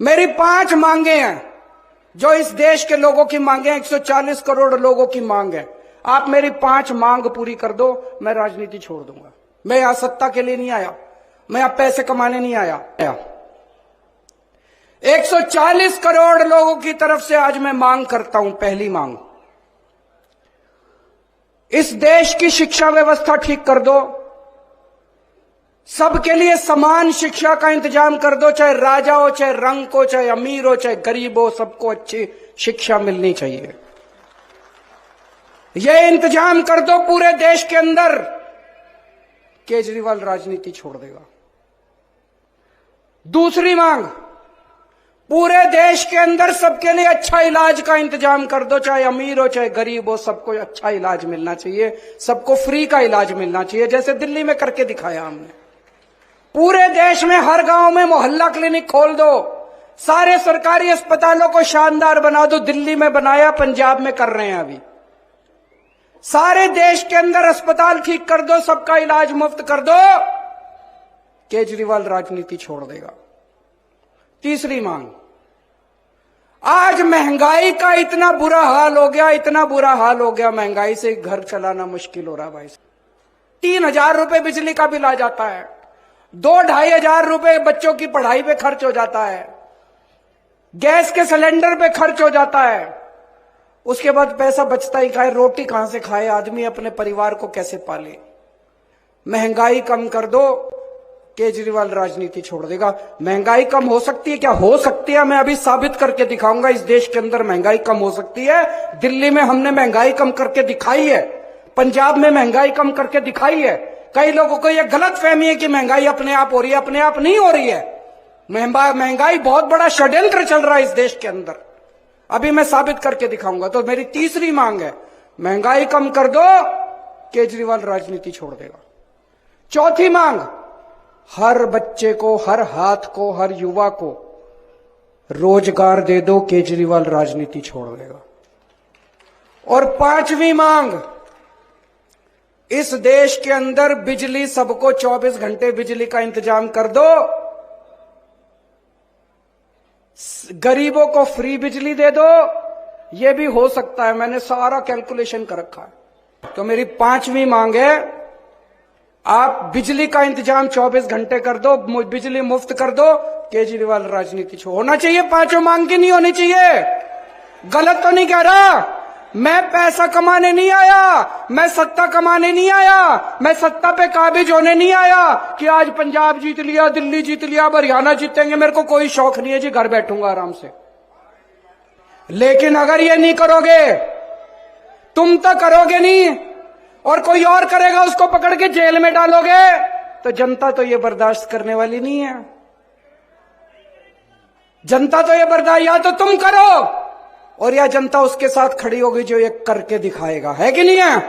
मेरी 5 मांगे हैं जो इस देश के लोगों की मांगे हैं। 140 करोड़ लोगों की मांग है। आप मेरी 5 मांग पूरी कर दो, मैं राजनीति छोड़ दूंगा। मैं यहां सत्ता के लिए नहीं आया, मैं यहां पैसे कमाने नहीं आया। 140 करोड़ लोगों की तरफ से आज मैं मांग करता हूं। पहली मांग, इस देश की शिक्षा व्यवस्था ठीक कर दो। सबके लिए समान शिक्षा का इंतजाम कर दो, चाहे राजा हो, चाहे रंक हो, चाहे अमीर हो, चाहे गरीब हो, सबको अच्छी शिक्षा मिलनी चाहिए। यह इंतजाम कर दो पूरे देश के अंदर। केजरीवाल राजनीति छोड़ देगा। दूसरी मांग, पूरे देश के अंदर सबके लिए अच्छा इलाज का इंतजाम कर दो, चाहे अमीर हो, चाहे गरीब हो, सबको अच्छा इलाज मिलना चाहिए, सबको फ्री का इलाज मिलना चाहिए, जैसे दिल्ली में करके दिखाया हमने। पूरे देश में हर गांव में मोहल्ला क्लिनिक खोल दो, सारे सरकारी अस्पतालों को शानदार बना दो। दिल्ली में बनाया, पंजाब में कर रहे हैं अभी। सारे देश के अंदर अस्पताल ठीक कर दो, सबका इलाज मुफ्त कर दो। केजरीवाल राजनीति छोड़ देगा। तीसरी मांग, आज महंगाई का इतना बुरा हाल हो गया, इतना बुरा हाल हो गया, महंगाई से घर चलाना मुश्किल हो रहा भाई। 3,000 रुपए बिजली का बिल आ जाता है, 2-2.5 हजार रुपए बच्चों की पढ़ाई पे खर्च हो जाता है, गैस के सिलेंडर पे खर्च हो जाता है। उसके बाद पैसा बचता ही खाए, रोटी कहां से खाए आदमी, अपने परिवार को कैसे पाले। महंगाई कम कर दो, केजरीवाल राजनीति छोड़ देगा। महंगाई कम हो सकती है क्या? हो सकती है, मैं अभी साबित करके दिखाऊंगा। इस देश के अंदर महंगाई कम हो सकती है। दिल्ली में हमने महंगाई कम करके दिखाई है, पंजाब में महंगाई कम करके दिखाई है। कई लोगों को यह गलत फहमी है कि महंगाई अपने आप हो रही है, अपने आप नहीं हो रही है। महंगाई बहुत बड़ा षड्यंत्र चल रहा है इस देश के अंदर, अभी मैं साबित करके दिखाऊंगा। तो मेरी तीसरी मांग है, महंगाई कम कर दो, केजरीवाल राजनीति छोड़ देगा। चौथी मांग, हर बच्चे को, हर हाथ को, हर युवा को रोजगार दे दो, केजरीवाल राजनीति छोड़ देगा। और 5वीं मांग, इस देश के अंदर बिजली सबको 24 घंटे बिजली का इंतजाम कर दो, गरीबों को फ्री बिजली दे दो। यह भी हो सकता है, मैंने सारा कैलकुलेशन कर रखा है। तो मेरी 5वीं मांग है, आप बिजली का इंतजाम 24 घंटे कर दो, बिजली मुफ्त कर दो, केजरीवाल राजनीति छोड़। होना चाहिए 5 मांग की, नहीं होनी चाहिए। गलत तो नहीं कह रहा। मैं पैसा कमाने नहीं आया, मैं सत्ता कमाने नहीं आया, मैं सत्ता पे काबिज होने नहीं आया कि आज पंजाब जीत लिया, दिल्ली जीत लिया, हरियाणा जीतेंगे। मेरे को कोई शौक नहीं है जी, घर बैठूंगा आराम से। लेकिन अगर ये नहीं करोगे, तुम तो करोगे नहीं और कोई और करेगा, उसको पकड़ के जेल में डालोगे, तो जनता तो ये बर्दाश्त करने वाली नहीं है। जनता तो ये बर्दाश्त, या तो तुम करो और या जनता उसके साथ खड़ी होगी जो ये करके दिखाएगा, है कि नहीं है?